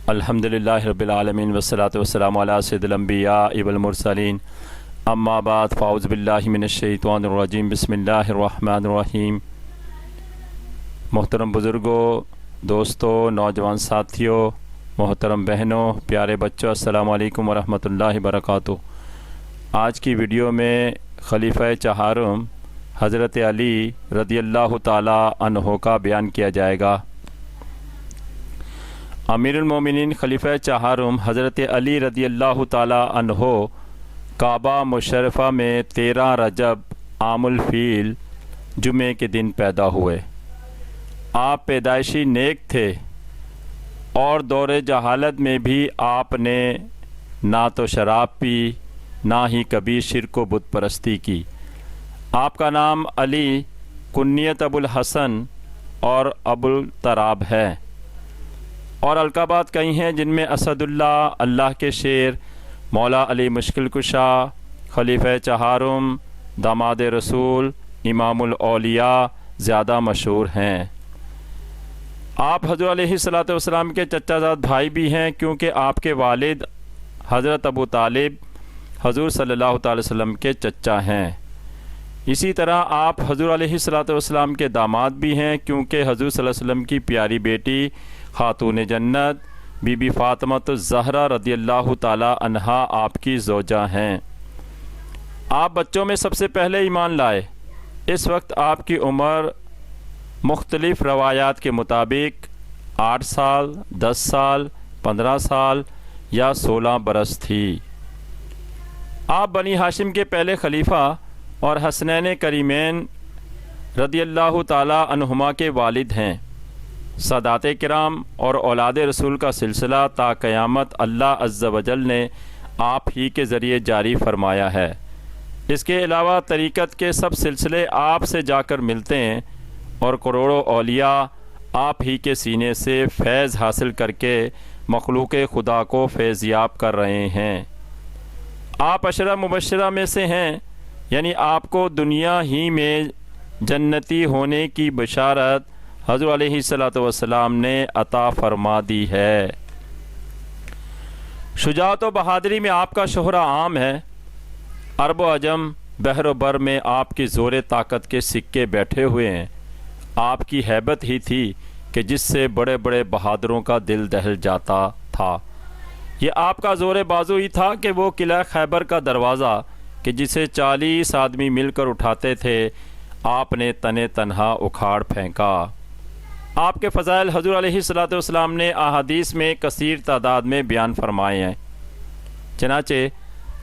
الحمدللہ رب العالمین والصلاة والسلام علی سید الانبیاء والمرسلین اما بعد فاعوذ باللہ من الشیطان الرجیم بسم اللہ الرحمن الرحیم۔ محترم بزرگوں، دوستوں، نوجوان ساتھیوں، محترم بہنوں، پیارے بچوں، السلام علیکم ورحمۃ اللہ وبرکاتہ۔ آج کی ویڈیو میں خلیفہ چہارم حضرت علی رضی اللہ تعالی عنہ کا بیان کیا جائے گا۔ امیر المومنین خلیفہ چہارم حضرت علی رضی اللہ تعالی عنہ کعبہ مشرفہ میں 13 رجب عام الفیل جمعے کے دن پیدا ہوئے۔ آپ پیدائشی نیک تھے اور دور جہالت میں بھی آپ نے نہ تو شراب پی نہ ہی کبھی شرک و بت پرستی کی۔ آپ کا نام علی کنیت ابو الحسن اور ابو التراب ہے، اور القابات کئی ہیں جن میں اسد اللہ، اللہ کے شیر، مولا علی مشکل کشا، خلیفہ چہارم، داماد رسول، امام الاولیاء زیادہ مشہور ہیں۔ آپ حضور علیہ السلام کے چچا زاد بھائی بھی ہیں، کیونکہ آپ کے والد حضرت ابو طالب حضور صلی اللہ تعالی وسلم کے چچا ہیں۔ اسی طرح آپ حضور علیہ السلام کے داماد بھی ہیں، کیونکہ حضور صلی اللہ علیہ وسلم کی پیاری بیٹی خاتون جنت بی بی فاطمہ الزہرا رضی اللہ تعالی عنہا آپ کی زوجہ ہیں۔ آپ بچوں میں سب سے پہلے ایمان لائے۔ اس وقت آپ کی عمر مختلف روایات کے مطابق 8 سال، 10 سال، 15 سال یا 16 برس تھی۔ آپ بنی ہاشم کے پہلے خلیفہ اور حسنین کریمین رضی اللہ تعالی عنہما کے والد ہیں۔ سادات کرام اور اولاد رسول کا سلسلہ تا قیامت اللہ عز و جل نے آپ ہی کے ذریعے جاری فرمایا ہے۔ اس کے علاوہ طریقت کے سب سلسلے آپ سے جا کر ملتے ہیں، اور کروڑوں اولیاء آپ ہی کے سینے سے فیض حاصل کر کے مخلوق خدا کو فیضیاب کر رہے ہیں۔ آپ عشرہ مبشرہ میں سے ہیں، یعنی آپ کو دنیا ہی میں جنتی ہونے کی بشارت حضور علیہ السلام نے عطا فرما دی ہے۔ شجاعت و بہادری میں آپ کا شہرہ عام ہے۔ عرب و عجم، بحر و بر میں آپ کی زور طاقت کے سکے بیٹھے ہوئے ہیں۔ آپ کی ہیبت ہی تھی کہ جس سے بڑے بڑے بہادروں کا دل دہل جاتا تھا۔ یہ آپ کا زور بازو ہی تھا کہ وہ قلعہ خیبر کا دروازہ کہ جسے 40 آدمی مل کر اٹھاتے تھے، آپ نے تنے تنہا اکھاڑ پھینکا۔ آپ کے فضائل حضور علیہ السلام نے احادیث میں کثیر تعداد میں بیان فرمائے ہیں۔ چنانچہ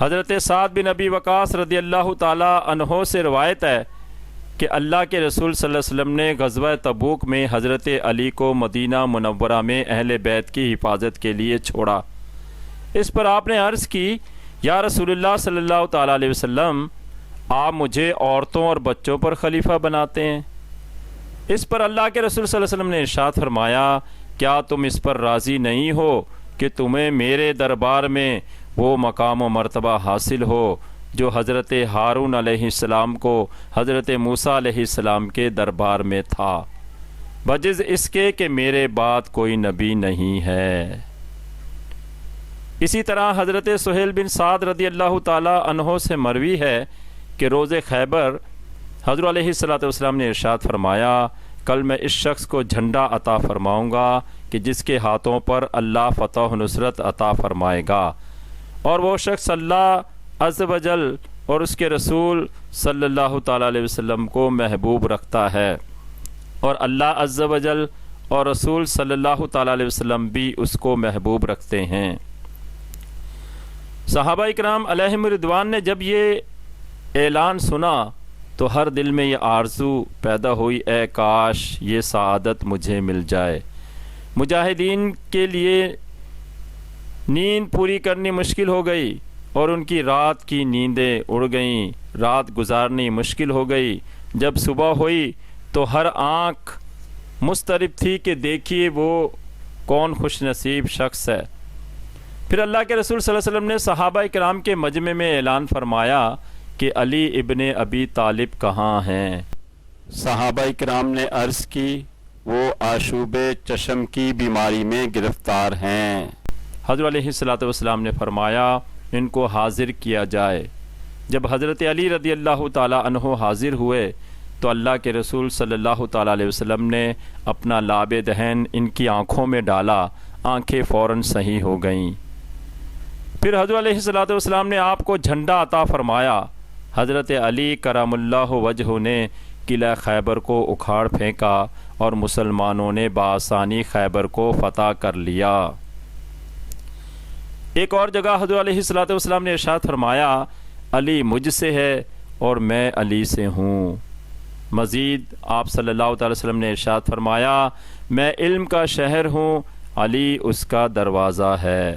حضرت سعد بن ابی وقاص رضی اللہ تعالی عنہ سے روایت ہے کہ اللہ کے رسول صلی اللہ علیہ وسلم نے غزوہ تبوک میں حضرت علی کو مدینہ منورہ میں اہل بیت کی حفاظت کے لیے چھوڑا۔ اس پر آپ نے عرض کی، یا رسول اللہ صلی اللہ تعالی علیہ وسلم، آپ مجھے عورتوں اور بچوں پر خلیفہ بناتے ہیں؟ اس پر اللہ کے رسول صلی اللہ علیہ وسلم نے ارشاد فرمایا، کیا تم اس پر راضی نہیں ہو کہ تمہیں میرے دربار میں وہ مقام و مرتبہ حاصل ہو جو حضرت ہارون علیہ السلام کو حضرت موسیٰ علیہ السلام کے دربار میں تھا، بجز اس کے کہ میرے بعد کوئی نبی نہیں ہے۔ اسی طرح حضرت سہیل بن سعد رضی اللہ تعالی عنہ سے مروی ہے کہ روز خیبر حضور علیہ السلام نے ارشاد فرمایا، کل میں اس شخص کو جھنڈا عطا فرماؤں گا کہ جس کے ہاتھوں پر اللہ فتح و نصرت عطا فرمائے گا، اور وہ شخص اللہ عز و جل اور اس کے رسول صلی اللہ تعالی علیہ وسلم کو محبوب رکھتا ہے، اور اللہ عز و جل اور رسول صلی اللہ تعالی علیہ وسلم بھی اس کو محبوب رکھتے ہیں۔ صحابہ اکرام علیہم رضوان نے جب یہ اعلان سنا تو ہر دل میں یہ آرزو پیدا ہوئی، اے کاش یہ سعادت مجھے مل جائے۔ مجاہدین کے لیے نیند پوری کرنی مشکل ہو گئی، اور ان کی رات کی نیندیں اڑ گئیں، رات گزارنی مشکل ہو گئی۔ جب صبح ہوئی تو ہر آنکھ مضطرب تھی کہ دیکھیے وہ کون خوش نصیب شخص ہے۔ پھر اللہ کے رسول صلی اللہ علیہ وسلم نے صحابہ کرام کے مجمع میں اعلان فرمایا کہ علی ابن ابی طالب کہاں ہیں؟ صحابہ کرام نے عرض کی، وہ آشوب چشم کی بیماری میں گرفتار ہیں۔ حضرت علیہ السلام نے فرمایا ان کو حاضر کیا جائے۔ جب حضرت علی رضی اللہ تعالی عنہ حاضر ہوئے تو اللہ کے رسول صلی اللہ تعالی علیہ وسلم نے اپنا لاب دہن ان کی آنکھوں میں ڈالا، آنکھیں فوراً صحیح ہو گئیں۔ پھر حضرت علیہ السلام نے آپ کو جھنڈا عطا فرمایا۔ حضرت علی کرم اللہ وجہ نے قلعہ خیبر کو اکھاڑ پھینکا اور مسلمانوں نے بآسانی خیبر کو فتح کر لیا۔ ایک اور جگہ حضرت علیہ السلام نے ارشاد فرمایا علی مجھ سے ہے اور میں علی سے ہوں۔ مزید آپ صلی اللہ تعالی وسلم نے ارشاد فرمایا میں علم کا شہر ہوں، علی اس کا دروازہ ہے۔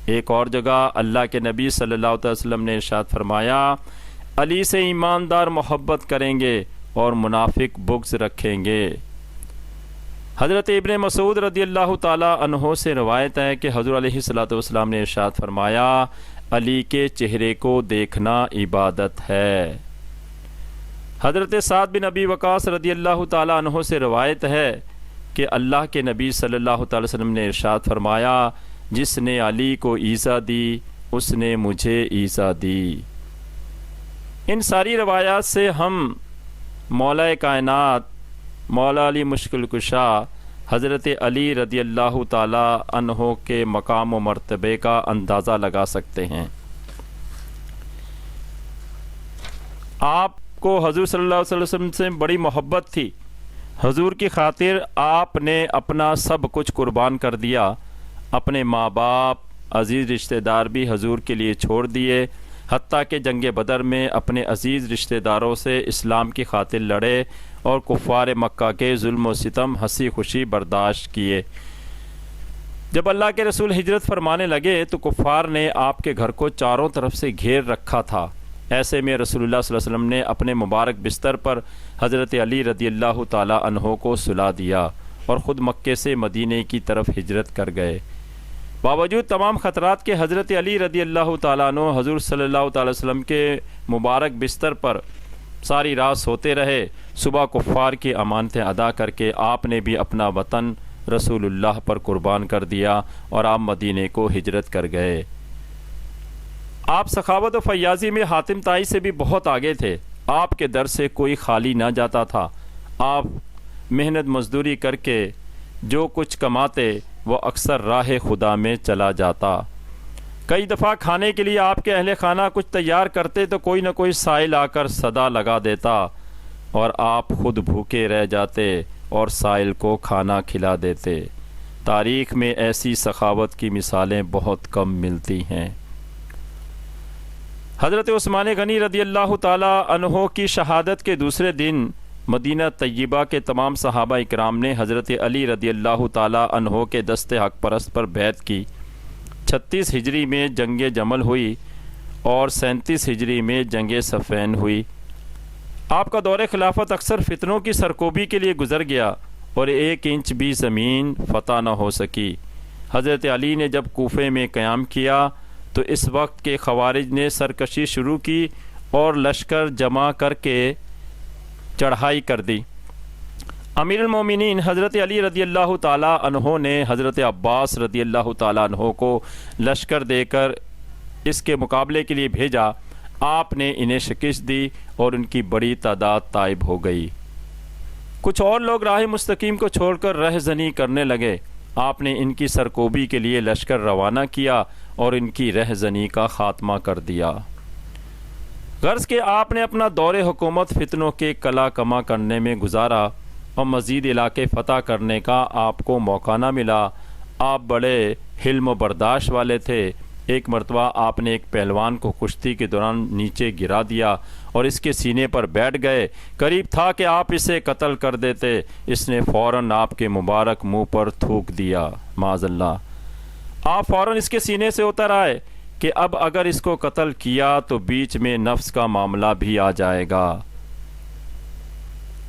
ایک اور جگہ اللہ کے نبی صلی اللہ علیہ وسلم نے ارشاد فرمایا علی سے ایماندار محبت کریں گے اور منافق بغض رکھیں گے۔ حضرت ابن مسعود رضی اللہ تعالی عنہ سے روایت ہے کہ حضور علیہ السلام نے ارشاد فرمایا علی کے چہرے کو دیکھنا عبادت ہے۔ حضرت سعد بن ابی وقاص رضی اللہ تعالی عنہ سے روایت ہے کہ اللہ کے نبی صلی اللہ تعالی وسلم نے ارشاد فرمایا جس نے علی کو ایذا دی اس نے مجھے ایذا دی۔ ان ساری روایات سے ہم مولا کائنات مولا علی مشکل کشا حضرت علی رضی اللہ تعالی عنہ کے مقام و مرتبے کا اندازہ لگا سکتے ہیں۔ آپ کو حضور صلی اللہ علیہ وسلم سے بڑی محبت تھی، حضور کی خاطر آپ نے اپنا سب کچھ قربان کر دیا، اپنے ماں باپ عزیز رشتہ دار بھی حضور کے لیے چھوڑ دیے، حتیٰ کہ جنگ بدر میں اپنے عزیز رشتہ داروں سے اسلام کی خاطر لڑے اور کفار مکہ کے ظلم و ستم ہنسی خوشی برداشت کیے۔ جب اللہ کے رسول ہجرت فرمانے لگے تو کفار نے آپ کے گھر کو چاروں طرف سے گھیر رکھا تھا۔ ایسے میں رسول اللہ صلی اللہ علیہ وسلم نے اپنے مبارک بستر پر حضرت علی رضی اللہ تعالی عنہ کو سلا دیا اور خود مکے سے مدینے کی طرف ہجرت کر گئے۔ باوجود تمام خطرات کے حضرت علی رضی اللہ تعالیٰ عنہ حضور صلی اللہ تعالی وسلم کے مبارک بستر پر ساری رات سوتے رہے۔ صبح کفار کی امانتیں ادا کر کے آپ نے بھی اپنا وطن رسول اللہ پر قربان کر دیا اور آپ مدینے کو ہجرت کر گئے۔ آپ سخاوت و فیاضی میں حاتم طائی سے بھی بہت آگے تھے۔ آپ کے در سے کوئی خالی نہ جاتا تھا۔ آپ محنت مزدوری کر کے جو کچھ کماتے وہ اکثر راہ خدا میں چلا جاتا۔ کئی دفعہ کھانے کے لیے آپ کے اہل خانہ کچھ تیار کرتے تو کوئی نہ کوئی سائل آ کر صدا لگا دیتا اور آپ خود بھوکے رہ جاتے اور سائل کو کھانا کھلا دیتے۔ تاریخ میں ایسی سخاوت کی مثالیں بہت کم ملتی ہیں۔ حضرت عثمان غنی رضی اللہ تعالی عنہ کی شہادت کے دوسرے دن مدینہ طیبہ کے تمام صحابہ اکرام نے حضرت علی رضی اللہ تعالی عنہ کے دست حق پرست پر بیعت کی۔ 36 ہجری میں جنگ جمل ہوئی اور 37 ہجری میں جنگ صفین ہوئی۔ آپ کا دور خلافت اکثر فتنوں کی سرکوبی کے لیے گزر گیا اور 1 انچ بھی زمین فتح نہ ہو سکی۔ حضرت علی نے جب کوفے میں قیام کیا تو اس وقت کے خوارج نے سرکشی شروع کی اور لشکر جمع کر کے چڑھائی کر دی۔ امیر المومنین حضرت علی رضی اللہ تعالیٰ عنہ نے حضرت عباس رضی اللہ تعالیٰ عنہ کو لشکر دے کر اس کے مقابلے کے لیے بھیجا۔ آپ نے انہیں شکست دی اور ان کی بڑی تعداد طائب ہو گئی۔ کچھ اور لوگ راہ مستقیم کو چھوڑ کر رہزنی کرنے لگے۔ آپ نے ان کی سرکوبی کے لیے لشکر روانہ کیا اور ان کی رہزنی کا خاتمہ کر دیا۔ غرض کہ آپ نے اپنا دور حکومت فتنوں کے کلا کما کرنے میں گزارا اور مزید علاقے فتح کرنے کا آپ کو موقع نہ ملا۔ آپ بڑے حلم و برداشت والے تھے۔ ایک مرتبہ آپ نے ایک پہلوان کو کشتی کے دوران نیچے گرا دیا اور اس کے سینے پر بیٹھ گئے۔ قریب تھا کہ آپ اسے قتل کر دیتے، اس نے فوراً آپ کے مبارک منہ پر تھوک دیا، معاذ اللہ۔ آپ فوراً اس کے سینے سے اتر آئے کہ اب اگر اس کو قتل کیا تو بیچ میں نفس کا معاملہ بھی آ جائے گا۔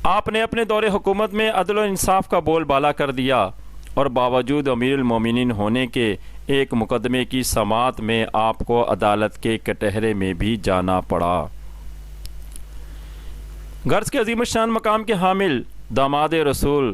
آپ نے اپنے دور حکومت میں عدل و انصاف کا بول بالا کر دیا اور باوجود امیر المومنین ہونے کے ایک مقدمے کی سماعت میں آپ کو عدالت کے کٹہرے میں بھی جانا پڑا۔ غرض کے عظیم الشان مقام کے حامل داماد رسول